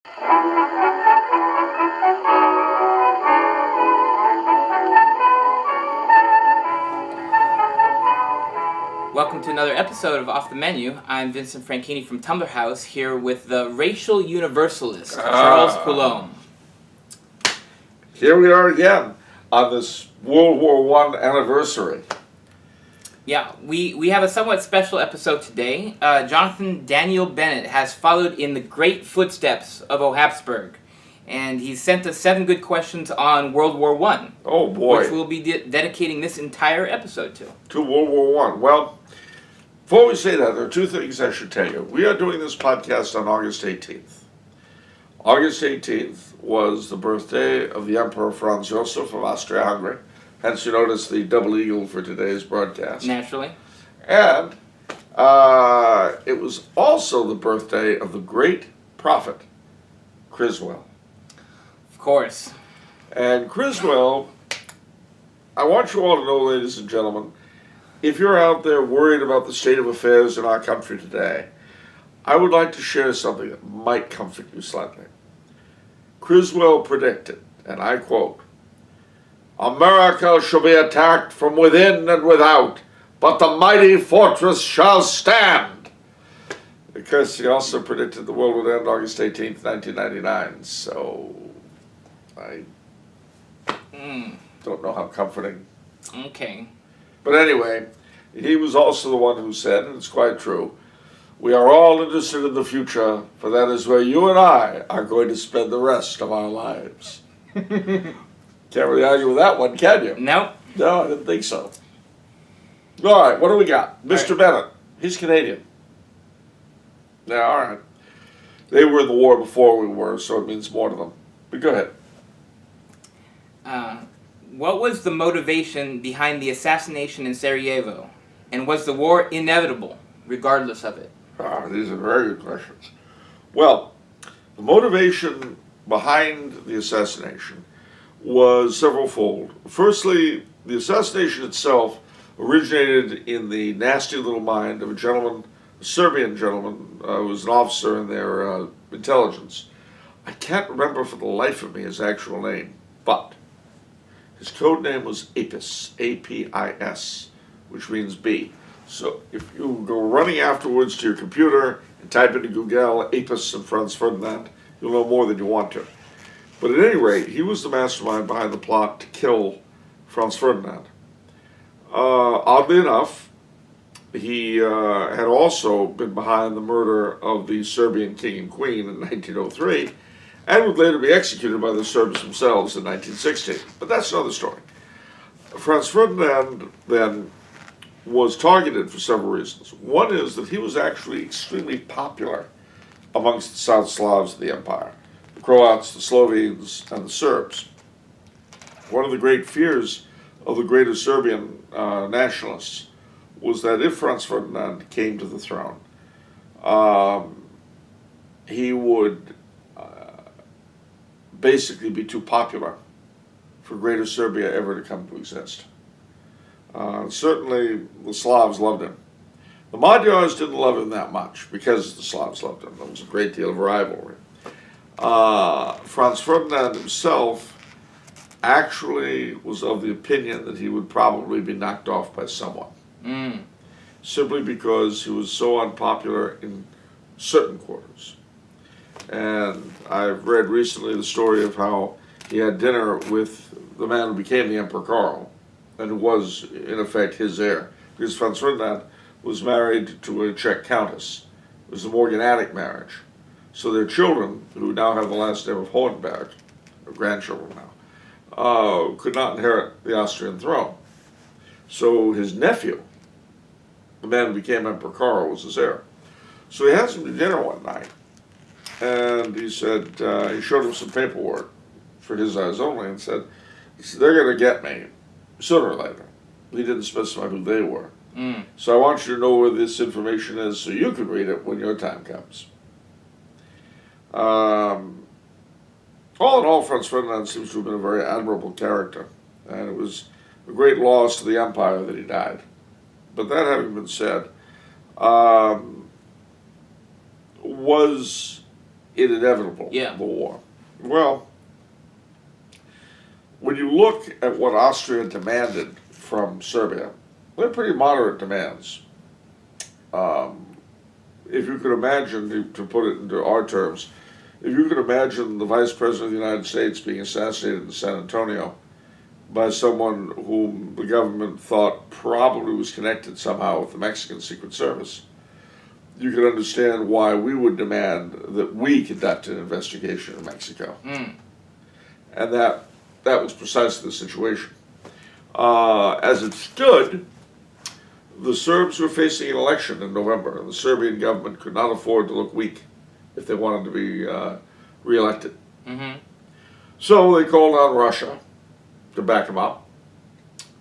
Welcome to another episode of Off the Menu. I'm Vincent Franchini from Tumblr House, here with the racial universalist, Charles Coulombe. Here we are again on this World War I anniversary. Yeah, we have a somewhat special episode today. Jonathan Daniel Bennett has followed in the great footsteps of O Habsburg, and he sent us 7 good questions on World War I. Oh boy. Which we'll be dedicating this entire episode to. To World War I. Well, before we say that, there are 2 things I should tell you. We are doing this podcast on August 18th. August 18th was the birthday of the Emperor Franz Joseph of Austria-Hungary. Hence, you notice the double eagle for today's broadcast. Naturally. And it was also the birthday of the great prophet, Criswell. Of course. And Criswell, I want you all to know, ladies and gentlemen, if you're out there worried about the state of affairs in our country today, I would like to share something that might comfort you slightly. Criswell predicted, and I quote, "America shall be attacked from within and without, but the mighty fortress shall stand." Because he also predicted the world would end August 18th, 1999, so I don't know how comforting. Okay. But anyway, he was also the one who said, and it's quite true, "We are all interested in the future, for that is where you and I are going to spend the rest of our lives." Can't really argue with that one, can you? Nope. No, I didn't think so. All right, what do we got? Mr. Bennett. He's Canadian. Yeah, all right. They were in the war before we were, so it means more to them. But go ahead. What was the motivation behind the assassination in Sarajevo? And was the war inevitable, regardless of it? These are very good questions. Well, the motivation behind the assassination was several-fold. Firstly, the assassination itself originated in the nasty little mind of a gentleman, a Serbian gentleman, who was an officer in their intelligence. I can't remember for the life of me his actual name, but his code name was Apis, A-P-I-S, which means B. So if you go running afterwards to your computer and type into Google Apis and Franz Ferdinand, you'll know more than you want to. But at any rate, he was the mastermind behind the plot to kill Franz Ferdinand. Oddly enough, he had also been behind the murder of the Serbian king and queen in 1903, and would later be executed by the Serbs themselves in 1916. But that's another story. Franz Ferdinand then was targeted for several reasons. One is that he was actually extremely popular amongst the South Slavs of the empire, the Croats, the Slovenes, and the Serbs. One of the great fears of the greater Serbian nationalists was that if Franz Ferdinand came to the throne, he would basically be too popular for Greater Serbia ever to come to exist. Certainly the Slavs loved him. The Magyars didn't love him that much because the Slavs loved him. There was a great deal of rivalry. Franz Ferdinand himself actually was of the opinion that he would probably be knocked off by someone. Simply because he was so unpopular in certain quarters. And I've read recently the story of how he had dinner with the man who became the Emperor Karl, and who was, in effect, his heir. Because Franz Ferdinand was married to a Czech countess. It was a morganatic marriage. So their children, who now have the last name of Hohenberg, or grandchildren now, could not inherit the Austrian throne. So his nephew, the man who became Emperor Karl, was his heir. So he asked him to dinner one night. And he said, he showed him some paperwork for his eyes only and said, "They're going to get me sooner or later." He didn't specify who they were. So I want you to know where this information is so you can read it when your time comes. All in all, Franz Ferdinand seems to have been a very admirable character, and it was a great loss to the empire that he died. But that having been said, was it inevitable, Yeah. the war? Well, when you look at what Austria demanded from Serbia, they're pretty moderate demands. If you could imagine, to put it into our terms, if you could imagine the Vice President of the United States being assassinated in San Antonio by someone whom the government thought probably was connected somehow with the Mexican Secret Service, you could understand why we would demand that we conduct an investigation in Mexico. And that was precisely the situation. As it stood, the Serbs were facing an election in November, and the Serbian government could not afford to look weak if they wanted to be reelected. So they called on Russia to back them up.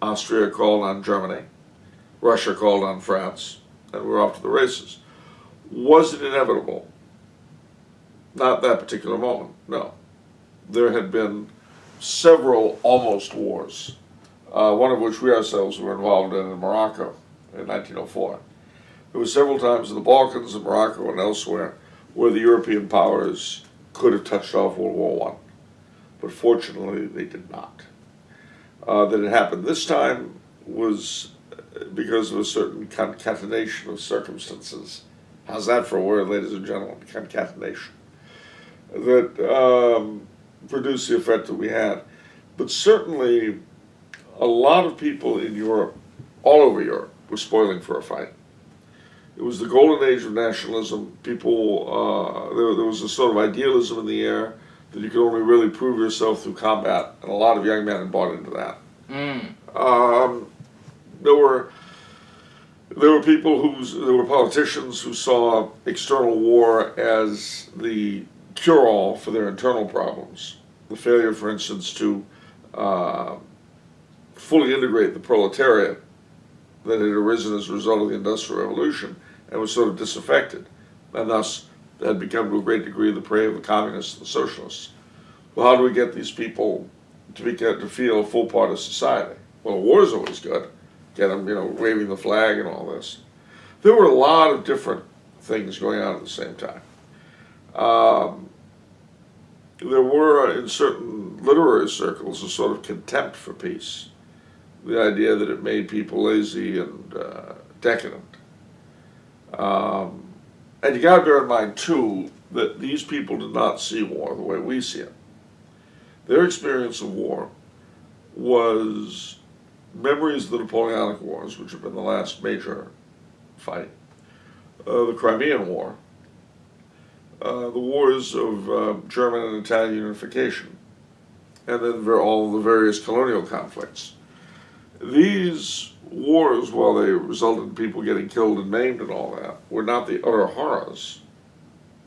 Austria called on Germany. Russia called on France, and we're off to the races. Was it inevitable? Not that particular moment, no. There had been several almost wars, one of which we ourselves were involved in Morocco in 1904. There were several times in the Balkans, in Morocco, and elsewhere where the European powers could have touched off World War I. But fortunately, they did not. That it happened this time was because of a certain concatenation of circumstances. How's that for a word, ladies and gentlemen? Concatenation. That produced the effect that we had. But certainly, a lot of people in Europe, all over Europe, were spoiling for a fight. It was the golden age of nationalism. People, there was a sort of idealism in the air that you could only really prove yourself through combat, and a lot of young men had bought into that. There were people there were politicians who saw external war as the cure-all for their internal problems. The failure, for instance, to fully integrate the proletariat that had arisen as a result of the Industrial Revolution and was sort of disaffected, and thus had become to a great degree the prey of the communists and the socialists. Well, how do we get these people to feel a full part of society? Well, a war is always good. Get them, waving the flag and all this. There were a lot of different things going on at the same time. There were, in certain literary circles, a sort of contempt for peace. The idea that it made people lazy and decadent. And you got to bear in mind, too, that these people did not see war the way we see it. Their experience of war was memories of the Napoleonic Wars, which have been the last major fight, the Crimean War, the wars of German and Italian unification, and then all the various colonial conflicts. These wars, while they resulted in people getting killed and maimed and all that, were not the utter horrors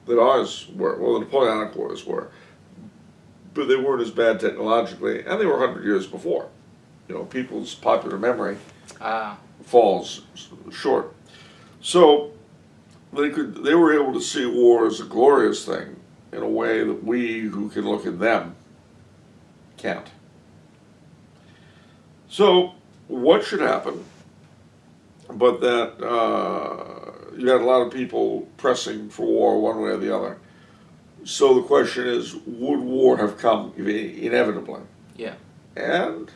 that ours were. Well, the Napoleonic Wars were. But they weren't as bad technologically, and they were 100 years before. People's popular memory falls short. So they were able to see war as a glorious thing in a way that we, who can look at them, can't. So what should happen? But that you had a lot of people pressing for war one way or the other. So the question is, would war have come inevitably? Yeah. And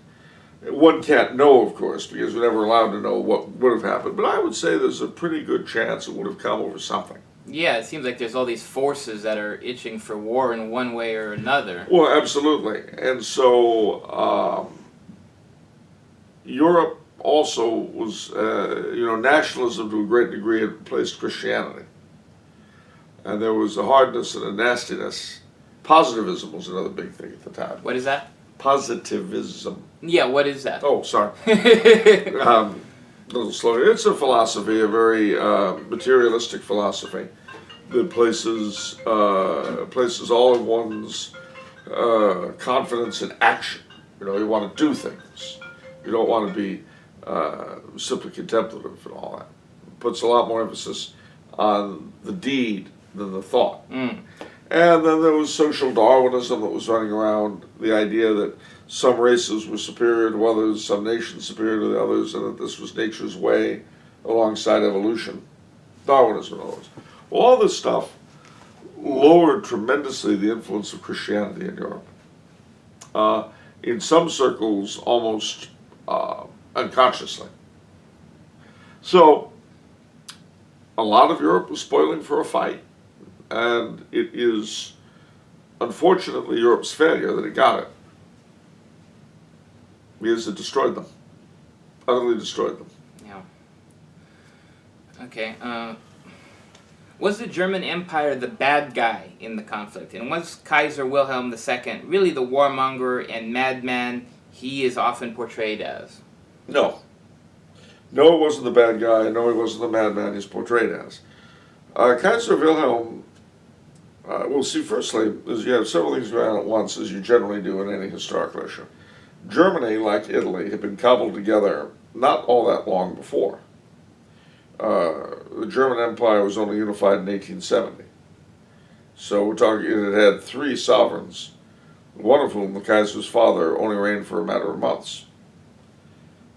one can't know, of course, because we're never allowed to know what would have happened. But I would say there's a pretty good chance it would have come over something. Yeah, it seems like there's all these forces that are itching for war in one way or another. Well, absolutely. And so Europe also was, nationalism to a great degree had replaced Christianity. And there was a hardness and a nastiness. Positivism was another big thing at the time. What is that? Positivism. Yeah, what is that? Oh, sorry. A little slower. It's a philosophy, a very materialistic philosophy that places all of one's confidence in action. You want to do things. You don't want to be simply contemplative and all that. It puts a lot more emphasis on the deed than the thought. And then there was social Darwinism that was running around, the idea that some races were superior to others, some nations superior to the others, and that this was nature's way alongside evolution. Darwinism, in other words. Well, all this stuff lowered tremendously the influence of Christianity in Europe. In some circles, almost unconsciously. So, a lot of Europe was spoiling for a fight, and it is unfortunately Europe's failure that it got it, because it destroyed them, utterly destroyed them. Yeah. Okay. Was the German Empire the bad guy in the conflict? And was Kaiser Wilhelm II really the warmonger and madman he is often portrayed as? No. No, it wasn't the bad guy. No, he wasn't the madman he's portrayed as. Kaiser Wilhelm, we'll see firstly, is you have several things going on at once, as you generally do in any historical issue. Germany, like Italy, had been cobbled together not all that long before. The German Empire was only unified in 1870. So we're talking, it had 3 sovereigns, one of whom, the Kaiser's father, only reigned for a matter of months.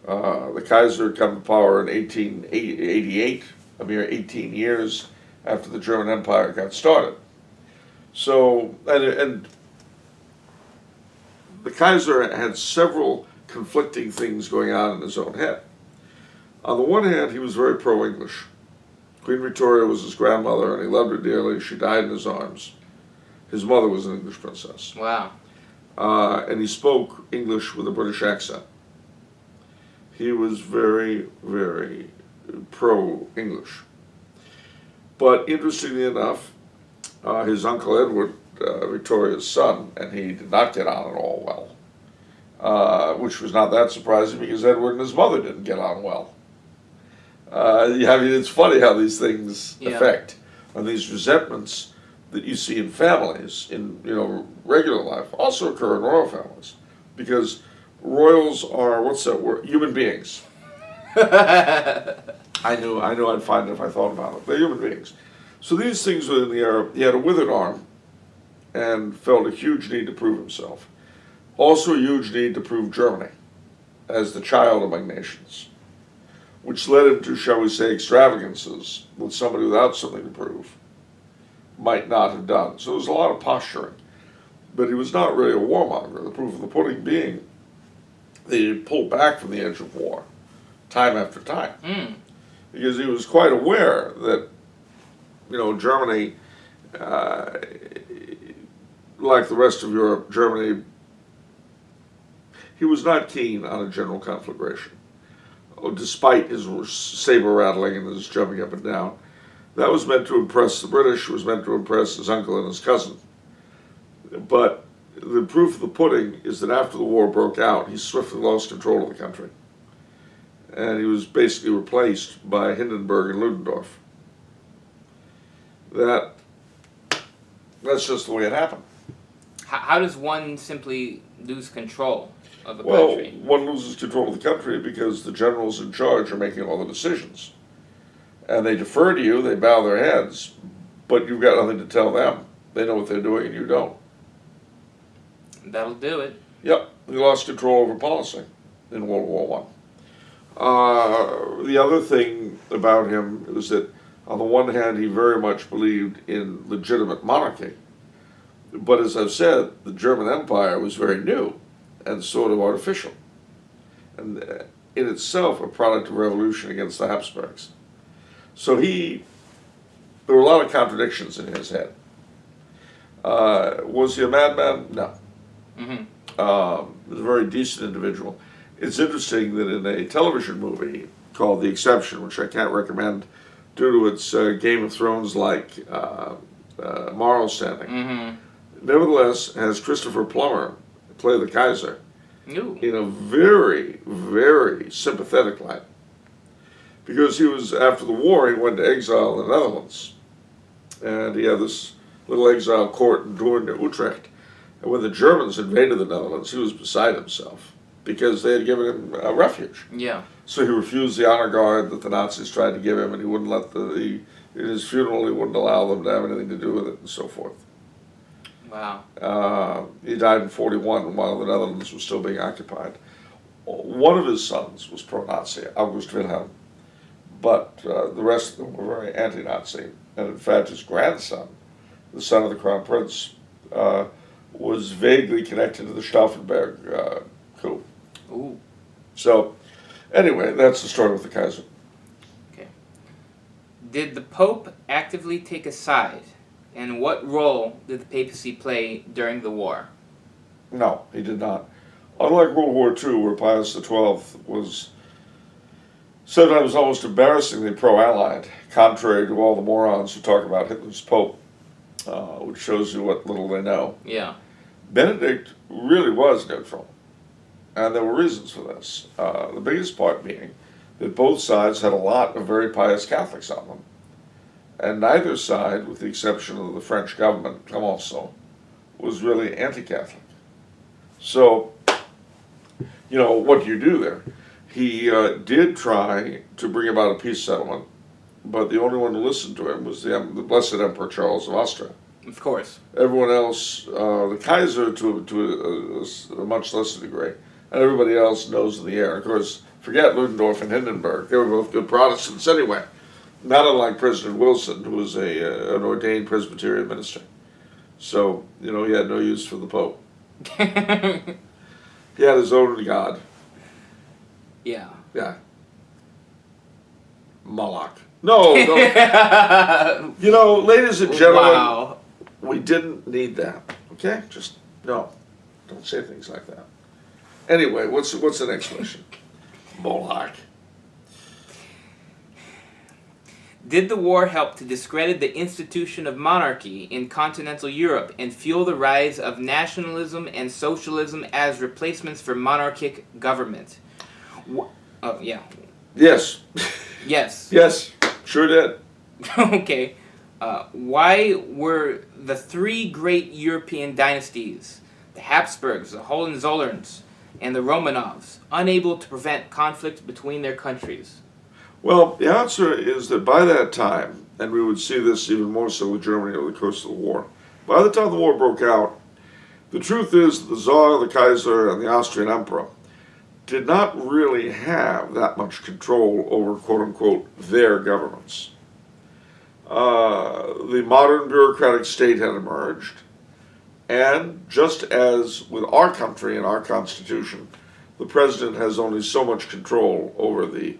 The Kaiser had come to power in 1888, a mere 18 years after the German Empire got started. So, and the Kaiser had several conflicting things going on in his own head. On the one hand, he was very pro-English. Queen Victoria was his grandmother, and he loved her dearly. She died in his arms. His mother was an English princess. Wow. And he spoke English with a British accent. He was very, very pro-English. But interestingly enough, his uncle Edward, Victoria's son, and he did not get on at all well, which was not that surprising because Edward and his mother didn't get on well. I mean, it's funny how these things affect, and these resentments that you see in families, in regular life, also occur in royal families, because royals are, what's that word? Human beings. I knew I'd find it if I thought about it. They're human beings. So these things were in the air. He had a withered arm, and felt a huge need to prove himself. Also a huge need to prove Germany as the child among nations, which led him to, shall we say, extravagances that somebody without something to prove might not have done. So there was a lot of posturing. But he was not really a warmonger, the proof of the pudding being that he pulled back from the edge of war time after time. Because he was quite aware that, Germany, like the rest of Europe, Germany, he was not keen on a general conflagration. Despite his saber rattling and his jumping up and down. That was meant to impress the British, it was meant to impress his uncle and his cousin. But the proof of the pudding is that after the war broke out, he swiftly lost control of the country. And he was basically replaced by Hindenburg and Ludendorff. That's just the way it happened. How does one simply lose control of a country? Well, one loses control of the country because the generals in charge are making all the decisions. And they defer to you, they bow their heads, but you've got nothing to tell them. They know what they're doing and you don't. That'll do it. Yep, he lost control over policy in World War I. The other thing about him was that, on the one hand, he very much believed in legitimate monarchy. But as I've said, the German Empire was very new and sort of artificial. And in itself, a product of revolution against the Habsburgs. So there were a lot of contradictions in his head. Was he a madman? No. He was a very decent individual. It's interesting that in a television movie called The Exception, which I can't recommend due to its Game of Thrones-like moral standing, nevertheless has Christopher Plummer play the Kaiser in a very, very sympathetic light. Because he was, after the war, he went to exile in the Netherlands. And he had this little exile court in Doorn near Utrecht. And when the Germans invaded the Netherlands, he was beside himself because they had given him a refuge. Yeah. So he refused the honor guard that the Nazis tried to give him, and he wouldn't let in his funeral, he wouldn't allow them to have anything to do with it, and so forth. Wow. He died in 1941 while the Netherlands was still being occupied. One of his sons was pro-Nazi, August Wilhelm, but the rest of them were very anti-Nazi. And in fact, his grandson the son of the crown prince, was vaguely connected to the Stauffenberg coup. Ooh. So, anyway, that's the story with the Kaiser. Okay. Did the Pope actively take a side, and what role did the papacy play during the war? No, he did not. Unlike World War II, where Pius XII was sometimes almost embarrassingly pro-Allied, contrary to all the morons who talk about Hitler's Pope, which shows you what little they know. Yeah. Benedict really was neutral, and there were reasons for this. The biggest part being that both sides had a lot of very pious Catholics on them, and neither side, with the exception of the French government, Clemenceau, was really anti-Catholic. So, what do you do there? He did try to bring about a peace settlement, but the only one who listened to him was the Blessed Emperor Charles of Austria. Of course. Everyone else, the Kaiser to a much lesser degree, and everybody else nose in the air. Of course, forget Ludendorff and Hindenburg. They were both good Protestants anyway. Not unlike President Wilson, who was an ordained Presbyterian minister. So, he had no use for the Pope. He had his own God. Yeah. Yeah. Moloch. No. Ladies and gentlemen, Wow. we didn't need that. Okay? Just, no. Don't say things like that. Anyway, what's the next question? Moloch. Did the war help to discredit the institution of monarchy in continental Europe and fuel the rise of nationalism and socialism as replacements for monarchic government? Oh, yeah. Yes. Yes. Yes, sure did. Okay. Why were the three great European dynasties, the Habsburgs, the Hohenzollerns, and the Romanovs, unable to prevent conflict between their countries? Well, the answer is that by that time, and we would see this even more so with Germany over the course of the war, by the time the war broke out, the truth is that the Tsar, the Kaiser, and the Austrian Emperor did not really have that much control over, quote-unquote, their governments. The modern bureaucratic state had emerged, and just as with our country and our constitution, the president has only so much control over the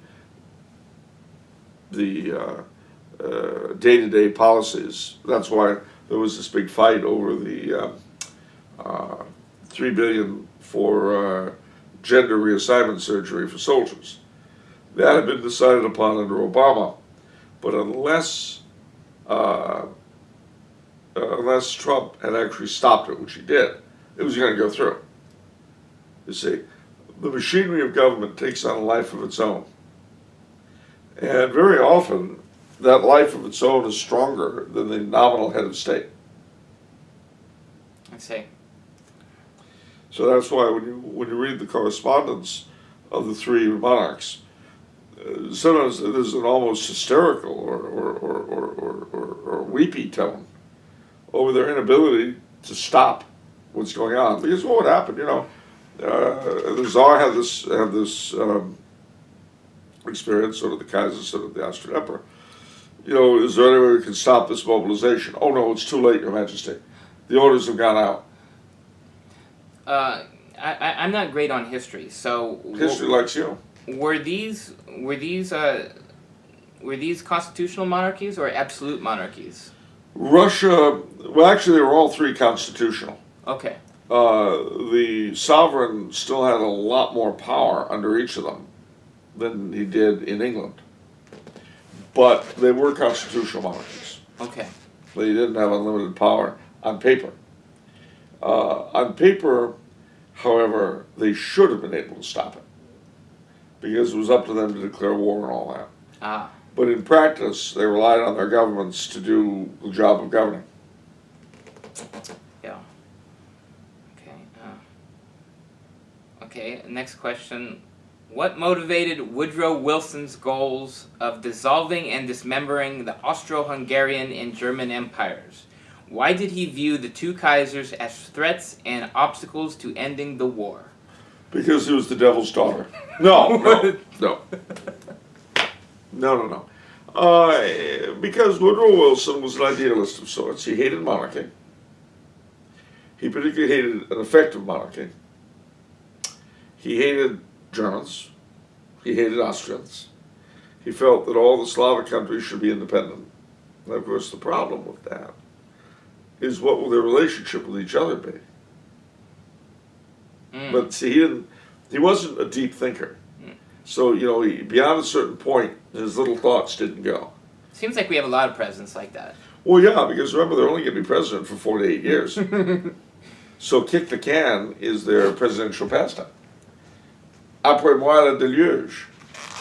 day-to-day policies. That's why there was this big fight over the $3 billion for gender reassignment surgery for soldiers. That had been decided upon under Obama, but unless Trump had actually stopped it, which he did, it was going to go through. You see, the machinery of government takes on a life of its own. And very often, that life of its own is stronger than the nominal head of state. I see. So that's why when you read the correspondence of the three monarchs, sometimes there's an almost hysterical or weepy tone over their inability to stop what's going on. Because what would happen, the Tsar had this experience, sort of the Kaiser, sort of the Austrian Emperor. Is there any way we can stop this mobilization? Oh no, it's too late, Your Majesty. The orders have gone out. I'm not great on history, so History likes you. Were these constitutional monarchies or absolute monarchies? Russia, well, actually, they were all three constitutional. Okay. The sovereign still had a lot more power under each of them than he did in England. But they were constitutional monarchies. Okay. They didn't have unlimited power on paper. On paper, however, they should have been able to stop it, because it was up to them to declare war and all that. Ah. But in practice, they relied on their governments to do the job of governing. Yeah. Okay. Okay, next question. What motivated Woodrow Wilson's goals of dissolving and dismembering the Austro-Hungarian and German empires? Why did he view the two Kaisers as threats and obstacles to ending the war? Because he was the devil's daughter. No. Because Woodrow Wilson was an idealist of sorts. He hated monarchy. He particularly hated an effective monarchy. He hated Germans. He hated Austrians. He felt that all the Slavic countries should be independent. And of course, the problem with that is what will their relationship with each other be? But see, he wasn't a deep thinker. So, beyond a certain point, his little thoughts didn't go. Seems like we have a lot of presidents like that. Well, yeah, because remember, they're only going to be president for 4 to 8 years. So kick the can is their presidential pastime. Après moi la déluge.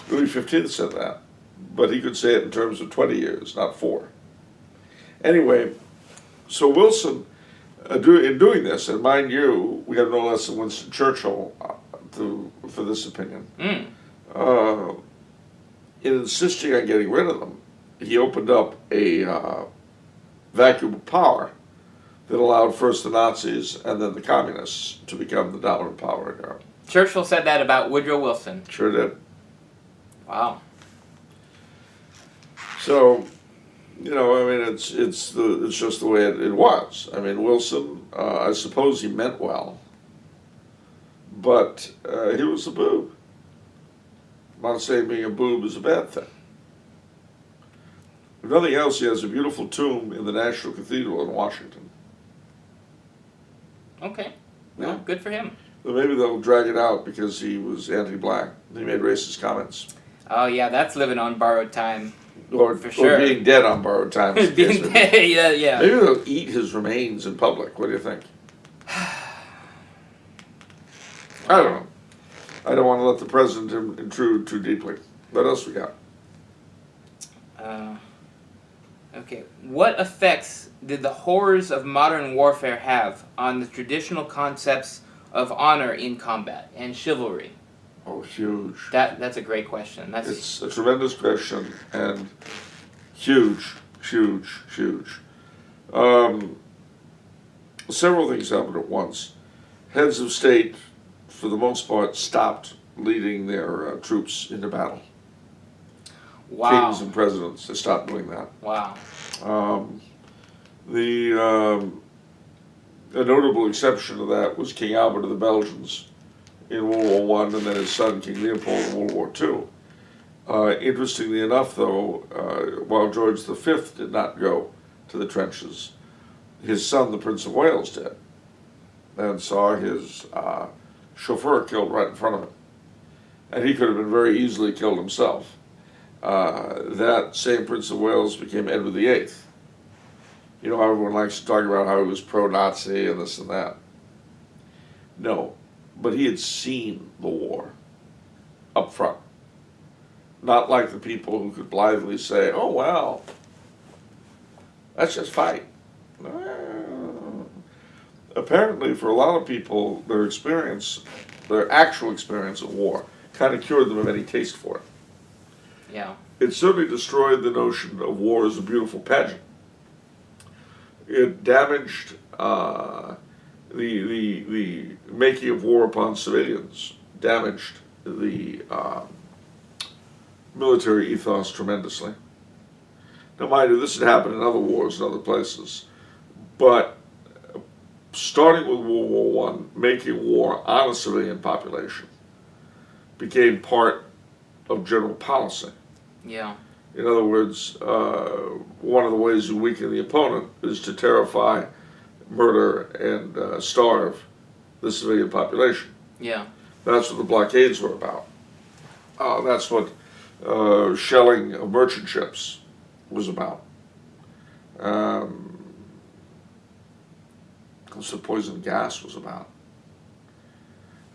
Louis XV said that. But he could say it in terms of 20 years, not 4. Anyway, so Wilson, in doing this, and mind you, we have no less than Winston Churchill for this opinion. In insisting on getting rid of them, he opened up a vacuum of power that allowed first the Nazis and then the communists to become the dominant power in Europe. Churchill said that about Woodrow Wilson. Sure did. Wow. So, it's just the way it was. I mean, Wilson, I suppose he meant well, but he was a boob. I'm not saying being a boob is a bad thing. If nothing else, he has a beautiful tomb in the National Cathedral in Washington. Okay. Well, good for him. But maybe they'll drag it out because he was anti-black. He made racist comments. Oh, yeah, that's living on borrowed time. For sure. Or being dead on borrowed time. Being dead, yeah. Maybe they'll eat his remains in public. What do you think? I don't know. I don't want to let the president intrude too deeply. What else we got? Okay. What effects did the horrors of modern warfare have on the traditional concepts of honor in combat and chivalry? Oh, huge. That's a great question. It's a tremendous question and huge, huge, huge. Several things happened at once. Heads of state, for the most part, stopped leading their troops into battle. Wow. Kings and presidents, they stopped doing that. Wow. A notable exception to that was King Albert of the Belgians in World War I, and then his son, King Leopold, in World War II. Interestingly enough, though, while George V did not go to the trenches, his son, the Prince of Wales, did, and saw his chauffeur killed right in front of him. And he could have been very easily killed himself. That same Prince of Wales became Edward VIII. You know how everyone likes to talk about how he was pro-Nazi and this and that. No, but he had seen the war up front. Not like the people who could blithely say, oh, well, let's just fight. Apparently, for a lot of people, their actual experience of war, kind of cured them of any taste for it. Yeah. It certainly destroyed the notion of war as a beautiful pageant. It damaged the making of war upon civilians, damaged the military ethos tremendously. Now, mind you, this had happened in other wars in other places, but starting with World War I, making war on a civilian population became part of general policy. Yeah. In other words, one of the ways you weaken the opponent is to terrify, murder, and starve the civilian population. Yeah. That's what the blockades were about. That's what shelling of merchant ships was about. That's what poison gas was about.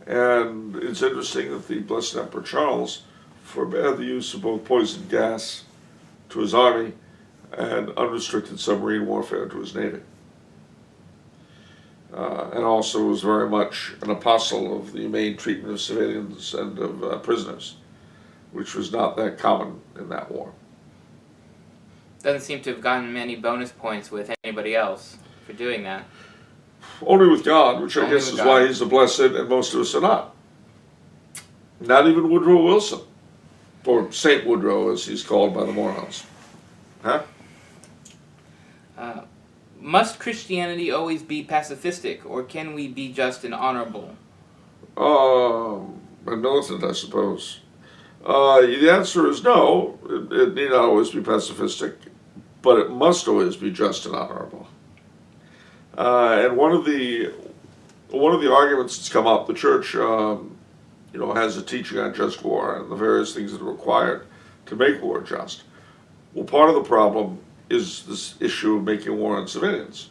And it's interesting that the Blessed Emperor Charles forbade the use of both poison gas to his army and unrestricted submarine warfare to his navy. And also was very much an apostle of the humane treatment of civilians and of prisoners, which was not that common in that war. Doesn't seem to have gotten many bonus points with anybody else for doing that. Only with God, which I guess is why he's a blessed and most of us are not. Not even Woodrow Wilson. Or Saint Woodrow, as he's called by the morons. Huh? Must Christianity always be pacifistic, or can we be just and honorable? And militant, I suppose. The answer is no. It need not always be pacifistic, but it must always be just and honorable. And one of the arguments that's come up, the church, has a teaching on just war and the various things that are required to make war just. Well, part of the problem is this issue of making war on civilians,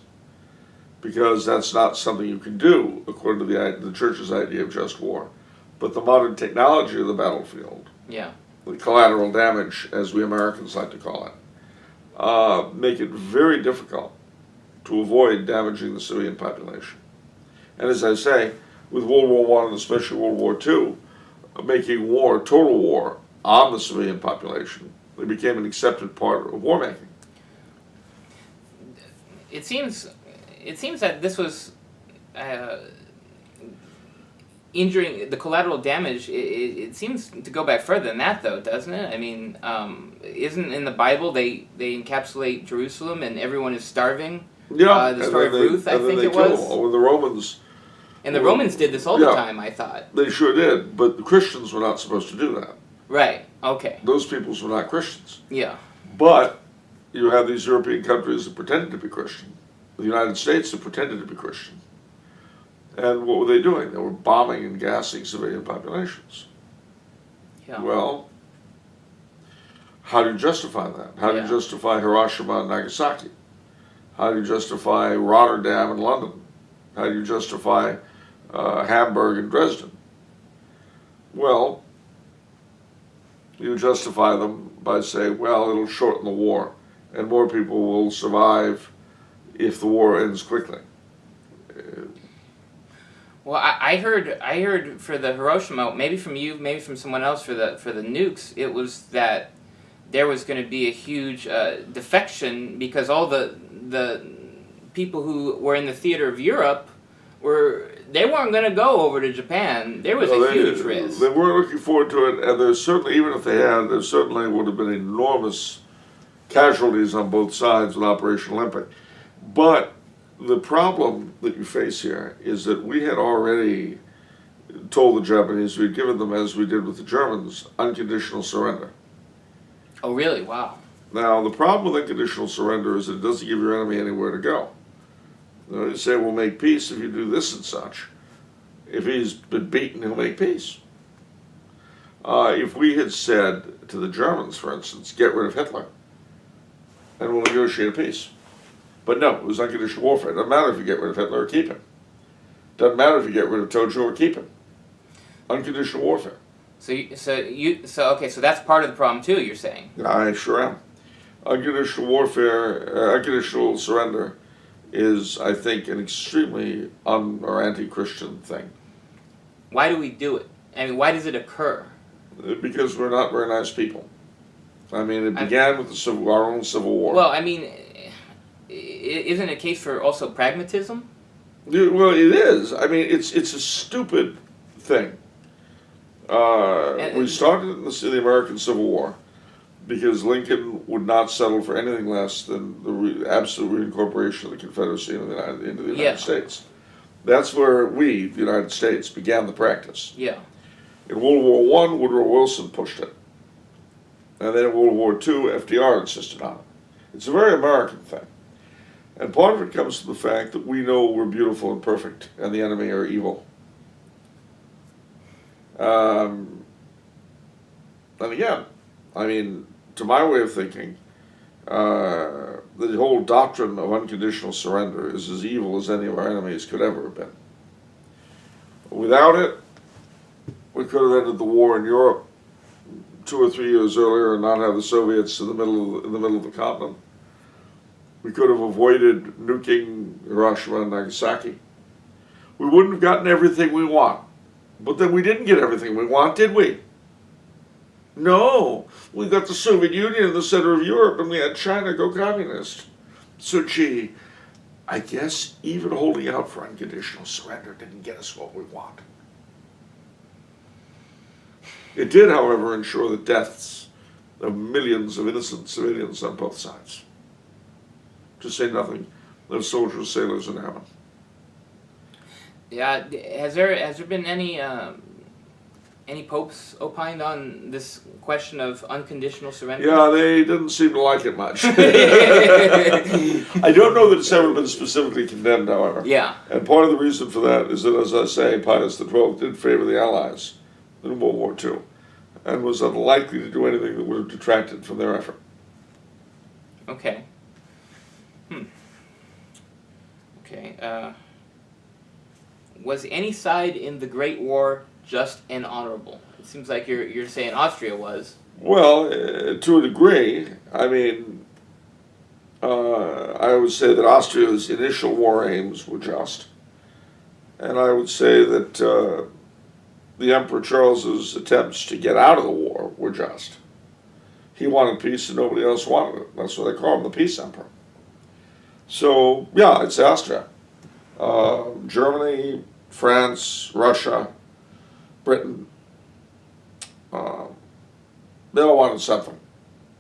because that's not something you can do according to the church's idea of just war. But the modern technology of the battlefield, the collateral damage, as we Americans like to call it, make it very difficult to avoid damaging the civilian population. And as I say, with World War I and especially World War II, making war, total war, on the civilian population, it became an accepted part of war making. It seems that this was injuring the collateral damage. It seems to go back further than that, though, doesn't it? I mean, isn't in the Bible they encapsulate Jerusalem and everyone is starving? Yeah, the story of Ruth, I think it was. When the Romans. And the Romans did this all the time, I thought. They sure did, but the Christians were not supposed to do that. Right. Okay. Those peoples were not Christians. Yeah. But you have these European countries that pretended to be Christian. The United States that pretended to be Christian. And what were they doing? They were bombing and gassing civilian populations. Yeah. Well, how do you justify that? How do you justify Hiroshima and Nagasaki? How do you justify Rotterdam and London? How do you justify Hamburg and Dresden? Well, you justify them by saying, well, it'll shorten the war, and more people will survive if the war ends quickly. Well, I heard for the Hiroshima, maybe from you, maybe from someone else, for the nukes, it was that there was going to be a huge defection because all the people who were in the theater of Europe they weren't going to go over to Japan. There was a huge risk. They weren't looking forward to it, and there's certainly, even if they had, there certainly would have been enormous casualties on both sides with Operation Olympic. But the problem that you face here is that we had already told the Japanese, we'd given them, as we did with the Germans, unconditional surrender. Oh, really? Wow. Now, the problem with unconditional surrender is that it doesn't give your enemy anywhere to go. You say, we'll make peace if you do this and such. If he's been beaten, he'll make peace. If we had said to the Germans, for instance, get rid of Hitler, and we'll negotiate a peace. But no, it was unconditional warfare. It doesn't matter if you get rid of Hitler or keep him. It doesn't matter if you get rid of Tojo or keep him. Unconditional warfare. So that's part of the problem too, you're saying? I sure am. Unconditional warfare, unconditional surrender is, I think, an extremely or anti-Christian thing. Why do we do it? I mean, why does it occur? Because we're not very nice people. I mean, it began with our own Civil War. Well, I mean, isn't it a case for also pragmatism? Well, it is. I mean, it's a stupid thing. We started in the American Civil War because Lincoln would not settle for anything less than the absolute reincorporation of the Confederacy into the United States. That's where we, the United States, began the practice. Yeah. In World War I, Woodrow Wilson pushed it. And then in World War II, FDR insisted on it. It's a very American thing. And part of it comes from the fact that we know we're beautiful and perfect, and the enemy are evil. And again, I mean, to my way of thinking, the whole doctrine of unconditional surrender is as evil as any of our enemies could ever have been. Without it, we could have ended the war in Europe 2 or 3 years earlier and not have the Soviets in the middle of the continent. We could have avoided nuking Hiroshima and Nagasaki. We wouldn't have gotten everything we want. But then we didn't get everything we want, did we? No. We got the Soviet Union in the center of Europe, and we had China go communist. So, gee, I guess even holding out for unconditional surrender didn't get us what we want. It did, however, ensure the deaths of millions of innocent civilians on both sides, to say nothing of soldiers, sailors, and airmen. Yeah, has there been any popes opined on this question of unconditional surrender? Yeah, they didn't seem to like it much. I don't know that it's ever been specifically condemned, however. Yeah. And part of the reason for that is that, as I say, Pius XII did favor the Allies in World War II, and was unlikely to do anything that would have detracted from their effort. Okay. Okay. Was any side in the Great War just and honorable? It seems like you're saying Austria was. Well, to a degree. I mean, I would say that Austria's initial war aims were just. And I would say that the Emperor Charles's attempts to get out of the war were just. He wanted peace and nobody else wanted it. That's why they call him the Peace Emperor. So, yeah, I'd say Austria. Germany, France, Russia, Britain, they all wanted something.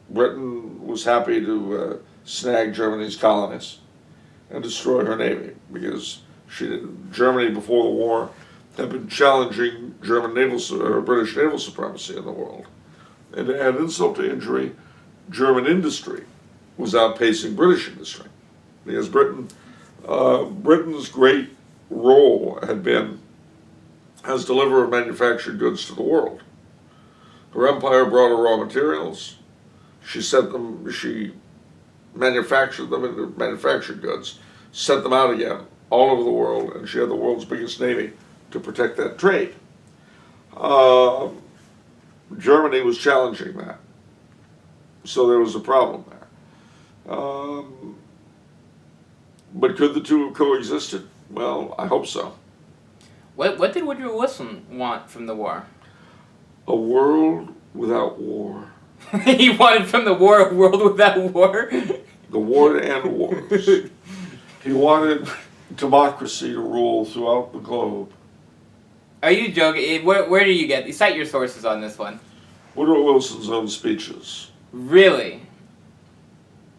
Britain was happy to snag Germany's colonies and destroy her navy, because Germany before the war had been challenging British naval supremacy in the world. And to add insult to injury, German industry was outpacing British industry, because Britain's great role had been as deliverer of manufactured goods to the world. Her empire brought her raw materials. She manufactured them into manufactured goods, sent them out again all over the world, and she had the world's biggest navy to protect that trade. Germany was challenging that, so there was a problem there. But could the two have coexisted? Well, I hope so. What did Woodrow Wilson want from the war? A world without war. He wanted from the war a world without war? The war to end wars. He wanted democracy to rule throughout the globe. Are you joking? Where do you cite your sources on this one? Woodrow Wilson's own speeches. Really?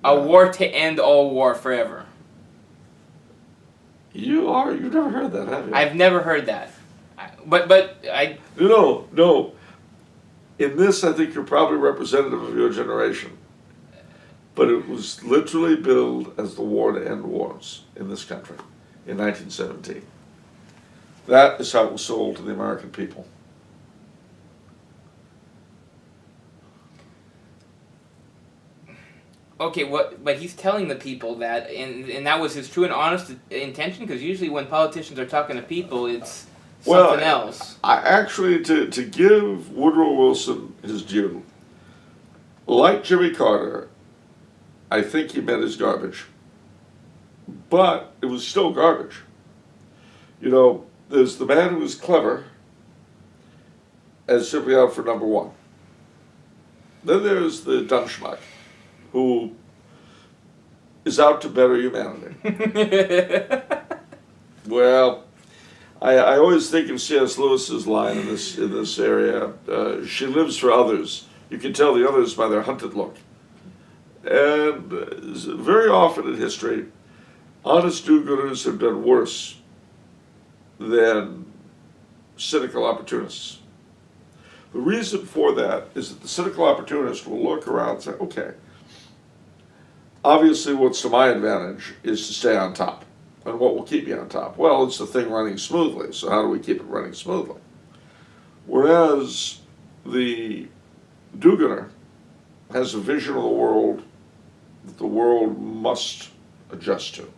A war to end all war forever. You've never heard that, have you? I've never heard that. But I... No. In this, I think you're probably representative of your generation. But it was literally billed as the war to end wars in this country in 1917. That is how it was sold to the American people. Okay, but he's telling the people that, and that was his true and honest intention, because usually when politicians are talking to people, it's something else. I actually, to give Woodrow Wilson his due, like Jimmy Carter, I think he meant his garbage. But it was still garbage. You know, there's the man who was clever and simply out for number one. Then there's the dumb schmuck who is out to better humanity. Well, I always think of C.S. Lewis's line in this area. She lives for others. You can tell the others by their hunted look. And very often in history, honest do-gooders have done worse than cynical opportunists. The reason for that is that the cynical opportunist will look around and say, okay, obviously what's to my advantage is to stay on top. And what will keep me on top? Well, it's the thing running smoothly, so how do we keep it running smoothly? Whereas the do-gooder has a vision of the world that the world must adjust to.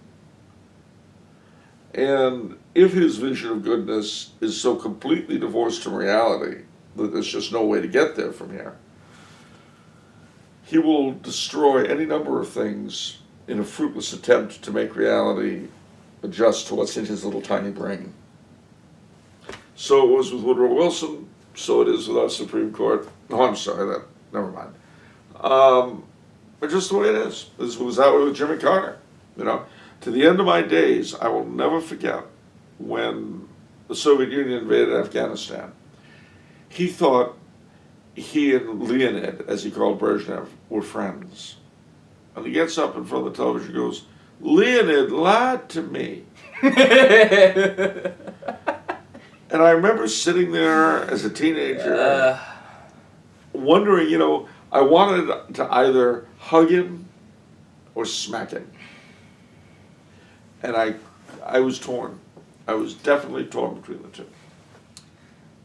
And if his vision of goodness is so completely divorced from reality that there's just no way to get there from here, he will destroy any number of things in a fruitless attempt to make reality adjust to what's in his little tiny brain. So it was with Woodrow Wilson, so it is with our Supreme Court. No, I'm sorry, never mind. But just the way it is. This was that way with Jimmy Carter. You know, to the end of my days, I will never forget when the Soviet Union invaded Afghanistan. He thought he and Leonid, as he called Brezhnev, were friends. And he gets up in front of the television and goes, Leonid lied to me. And I remember sitting there as a teenager wondering, I wanted to either hug him or smack him. And I was torn. I was definitely torn between the two.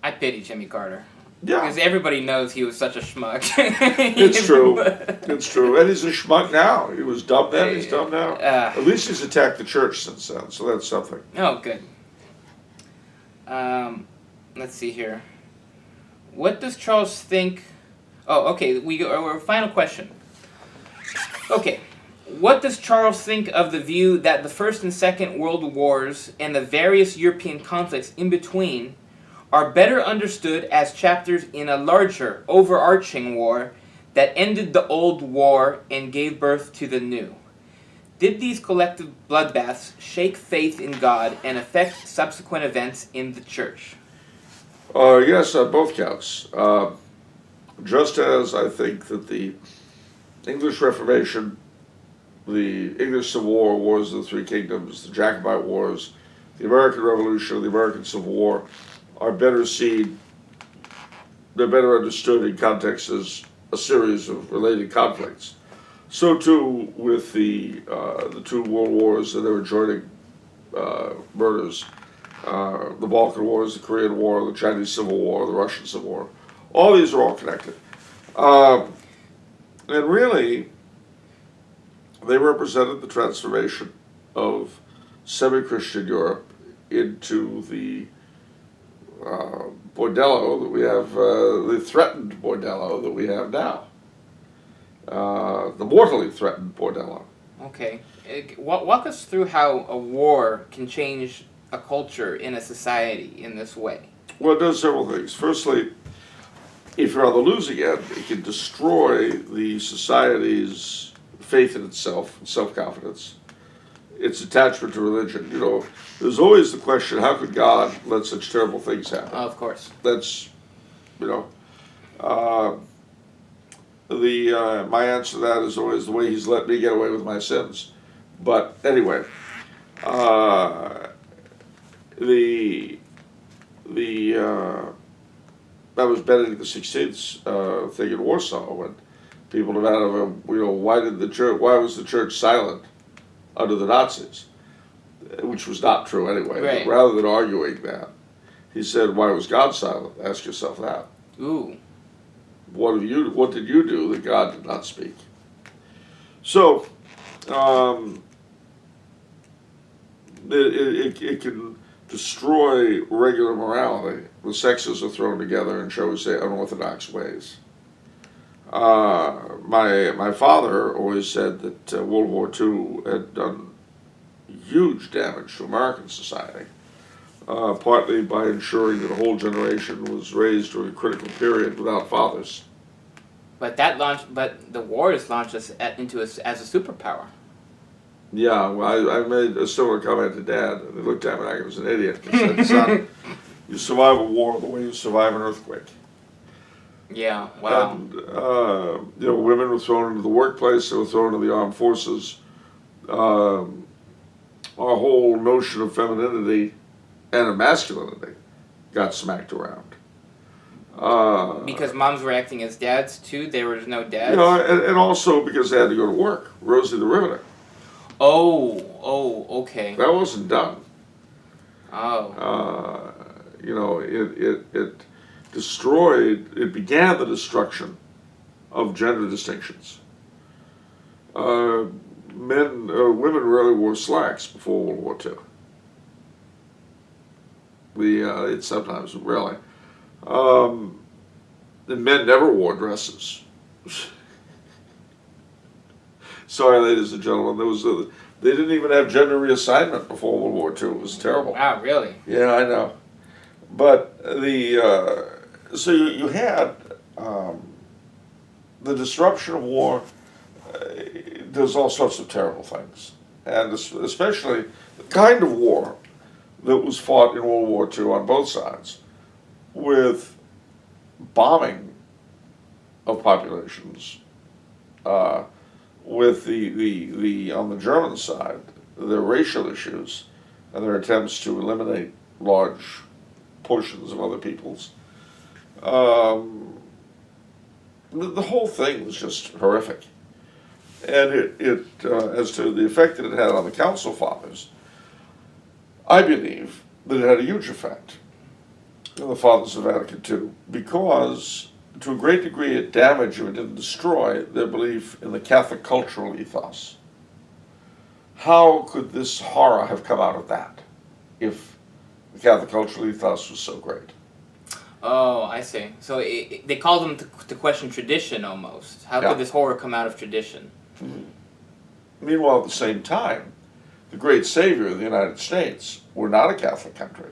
I pity Jimmy Carter. Yeah. Because everybody knows he was such a schmuck. It's true. It's true. And he's a schmuck now. He was dumb then, he's dumb now. At least he's attacked the church since then, so that's something. Oh, good. Let's see here. What does Charles think... Oh, okay, our final question. Okay. What does Charles think of the view that the First and Second World Wars and the various European conflicts in between are better understood as chapters in a larger, overarching war that ended the old war and gave birth to the new? Did these collective bloodbaths shake faith in God and affect subsequent events in the church? Yes, on both counts. Just as I think that the English Reformation, the English Civil War, Wars of the Three Kingdoms, the Jacobite Wars, the American Revolution, the American Civil War, are better seen, they're better understood in context as a series of related conflicts. So too with the two world wars and their adjoining murders, the Balkan Wars, the Korean War, the Chinese Civil War, the Russian Civil War. All these are all connected. And really, they represented the transformation of semi-Christian Europe into the bordello that we have, the threatened bordello that we have now. The mortally threatened bordello. Okay. Walk us through how a war can change a culture in a society in this way. Well, it does several things. Firstly, if you're on the losing end, it can destroy the society's faith in itself, self-confidence, its attachment to religion. There's always the question, how could God let such terrible things happen? Of course. That's, my answer to that is always the way he's let me get away with my sins. But anyway, that was Benedict XVI's thing in Warsaw when people demanded, why was the church silent under the Nazis? Which was not true anyway. Right. But rather than arguing that, he said, why was God silent? Ask yourself that. Ooh. What did you do that God did not speak? So, it can destroy regular morality. The sexes are thrown together in, shall we say, unorthodox ways. My father always said that World War II had done huge damage to American society, partly by ensuring that a whole generation was raised during a critical period without fathers. But the wars launched us as a superpower. Yeah, well, I made a similar comment to Dad, and he looked at me like I was an idiot. He said, son, you survive a war the way you survive an earthquake. Yeah, wow. And, women were thrown into the workplace, they were thrown into the armed forces. Our whole notion of femininity and of masculinity got smacked around. Because moms were acting as dads, too? There was no dads? And also because they had to go to work. Rosie the Riveter. Oh, okay. That wasn't done. Oh. It destroyed, it began the destruction of gender distinctions. Women rarely wore slacks before World War II. It sometimes, rarely. The men never wore dresses. Sorry, ladies and gentlemen, they didn't even have gender reassignment before World War II. It was terrible. Wow, really? Yeah, I know. But so you had the disruption of war. Does all sorts of terrible things, and especially the kind of war that was fought in World War II on both sides, with bombing of populations. With the on the German side, their racial issues and their attempts to eliminate large portions of other peoples. The whole thing was just horrific. And it as to the effect that it had on the Council Fathers, I believe that it had a huge effect on the Fathers of Vatican II, because to a great degree it damaged, if it didn't destroy, their belief in the Catholic cultural ethos. How could this horror have come out of that if the Catholic cultural ethos was so great? Oh, I see. So they called them to question tradition almost. How Yeah. could this horror come out of tradition? Meanwhile, at the same time, the great savior of the United States were not a Catholic country.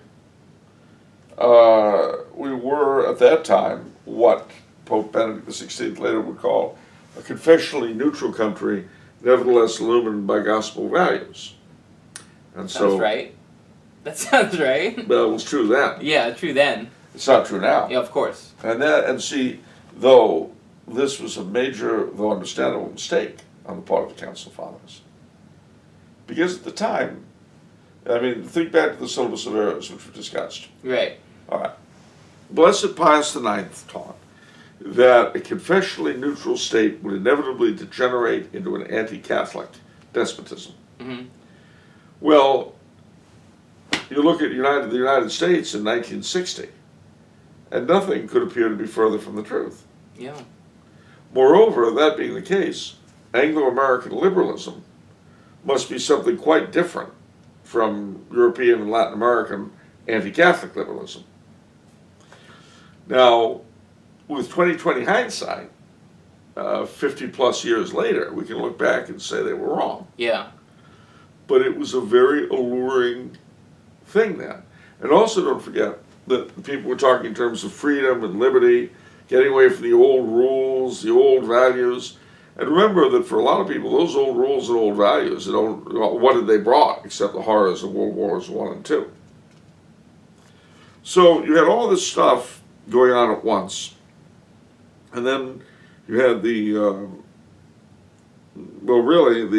We were, at that time, what Pope Benedict XVI later would call a confessionally neutral country, nevertheless illumined by gospel values. And Sounds right. That sounds right. Well, it was true then. Yeah, true then. It's not true now. Yeah, of course. And see, though this was a major, though understandable mistake on the part of the Council Fathers. Because at the time, I mean, think back to the syllabus of errors, which we discussed. Right. All right. Blessed Pius IX taught that a confessionally neutral state would inevitably degenerate into an anti-Catholic despotism. Mm-hmm. Well, you look at the United States in 1960, and nothing could appear to be further from the truth. Yeah. Moreover, that being the case, Anglo-American liberalism must be something quite different from European and Latin American anti-Catholic liberalism. Now, with 20/20 hindsight, 50 plus years later, we can look back and say they were wrong. Yeah. But it was a very alluring thing then. And also don't forget that people were talking in terms of freedom and liberty, getting away from the old rules, the old values. And remember that for a lot of people, those old rules and old values, what did they brought except the horrors of World Wars I and II? So you had all this stuff going on at once. And then you had the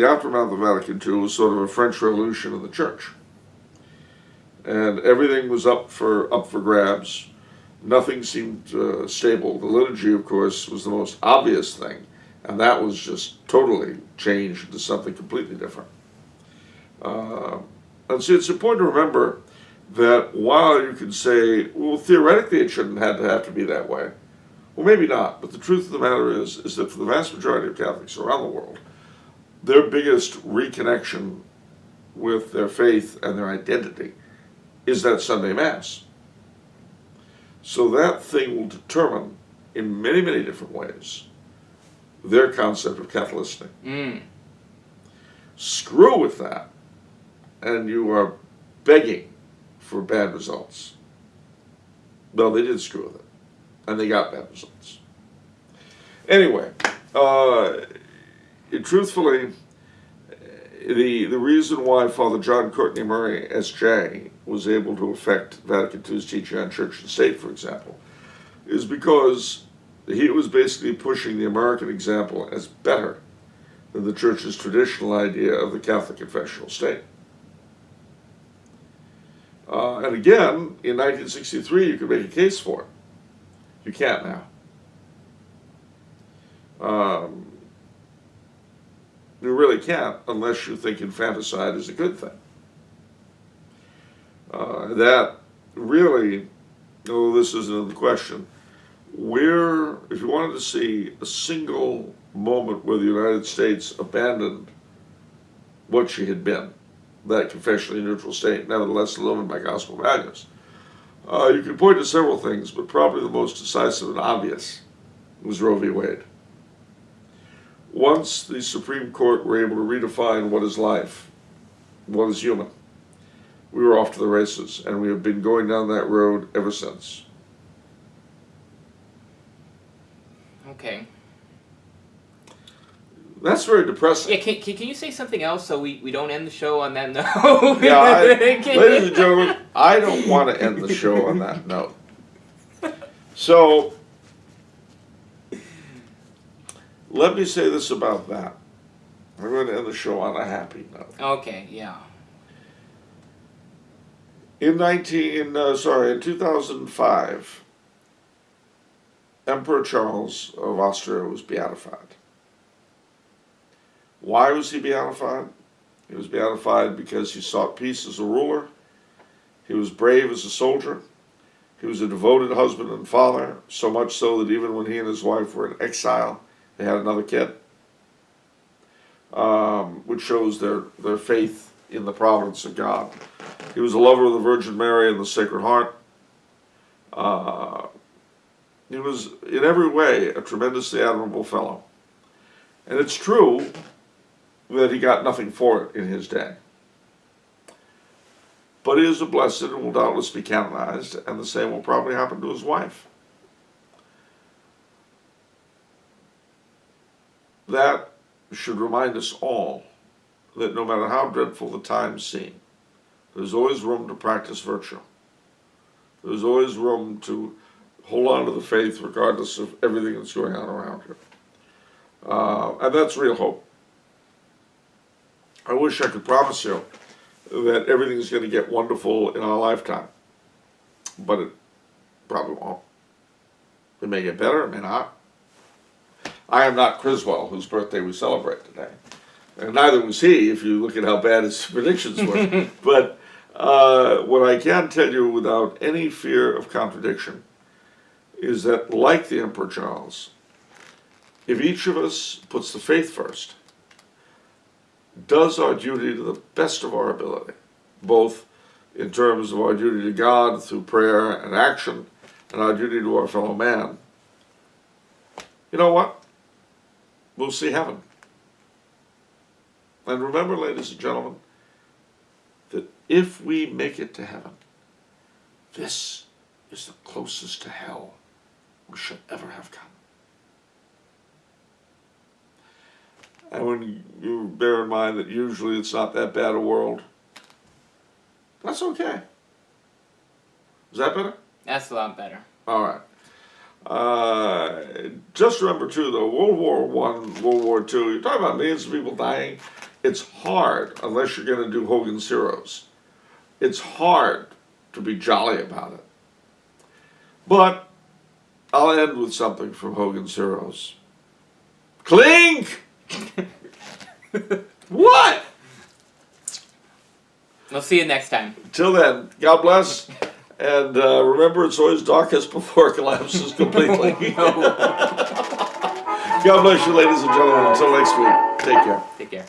aftermath of Vatican II was sort of a French Revolution in the Church. And everything was up for grabs. Nothing seemed stable. The liturgy, of course, was the most obvious thing, and that was just totally changed into something completely different. And so it's important to remember that while you can say, well, theoretically it shouldn't have to be that way, well, maybe not, but the truth of the matter is that for the vast majority of Catholics around the world, their biggest reconnection with their faith and their identity is that Sunday Mass. So that thing will determine, in many, many different ways, their concept of Catholicity. Screw with that, and you are begging for bad results. Well, they did screw with it, and they got bad results. Anyway, truthfully, the reason why Father John Courtney Murray, S.J., was able to affect Vatican II's teaching on church and state, for example, is because he was basically pushing the American example as better than the Church's traditional idea of the Catholic confessional state. And again, in 1963, you could make a case for it. You can't now. You really can't unless you think infanticide is a good thing. That really, although this isn't the question, if you wanted to see a single moment where the United States abandoned what she had been, that confessionally neutral state, nevertheless illumined by gospel values, you can point to several things, but probably the most decisive and obvious was Roe v. Wade. Once the Supreme Court were able to redefine what is life, what is human, we were off to the races, and we have been going down that road ever since. Okay. That's very depressing. Yeah, can you say something else so we don't end the show on that note? Yeah, ladies and gentlemen, I don't want to end the show on that note. So, Let me say this about that. We're going to end the show on a happy note. Okay, yeah. In 2005, Emperor Charles of Austria was beatified. Why was he beatified? He was beatified because he sought peace as a ruler. He was brave as a soldier. He was a devoted husband and father, so much so that even when he and his wife were in exile, they had another kid, which shows their faith in the providence of God. He was a lover of the Virgin Mary and the Sacred Heart. He was, in every way, a tremendously admirable fellow. And it's true that he got nothing for it in his day. But he is a blessed and will doubtless be canonized, and the same will probably happen to his wife. That should remind us all that no matter how dreadful the times seem, there's always room to practice virtue. There's always room to hold on to the faith regardless of everything that's going on around you. And that's real hope. I wish I could promise you that everything's going to get wonderful in our lifetime. But it probably won't. It may get better, it may not. I am not Criswell, whose birthday we celebrate today. And neither was he, if you look at how bad his predictions were. But what I can tell you without any fear of contradiction is that, like the Emperor Charles, if each of us puts the faith first, does our duty to the best of our ability, both in terms of our duty to God through prayer and action, and our duty to our fellow man, you know what? We'll see heaven. And remember, ladies and gentlemen, that if we make it to heaven, this is the closest to hell we shall ever have come. And when you bear in mind that usually it's not that bad a world, that's okay. Is that better? That's a lot better. All right. Just remember, too, though, World War I, World War II, you're talking about millions of people dying. It's hard, unless you're going to do Hogan's Heroes. It's hard to be jolly about it. But I'll end with something from Hogan's Heroes. Clink! What? We'll see you next time. Till then, God bless. And remember, it's always darkest before it collapses completely. God bless you, ladies and gentlemen. Until next week, take care. Take care.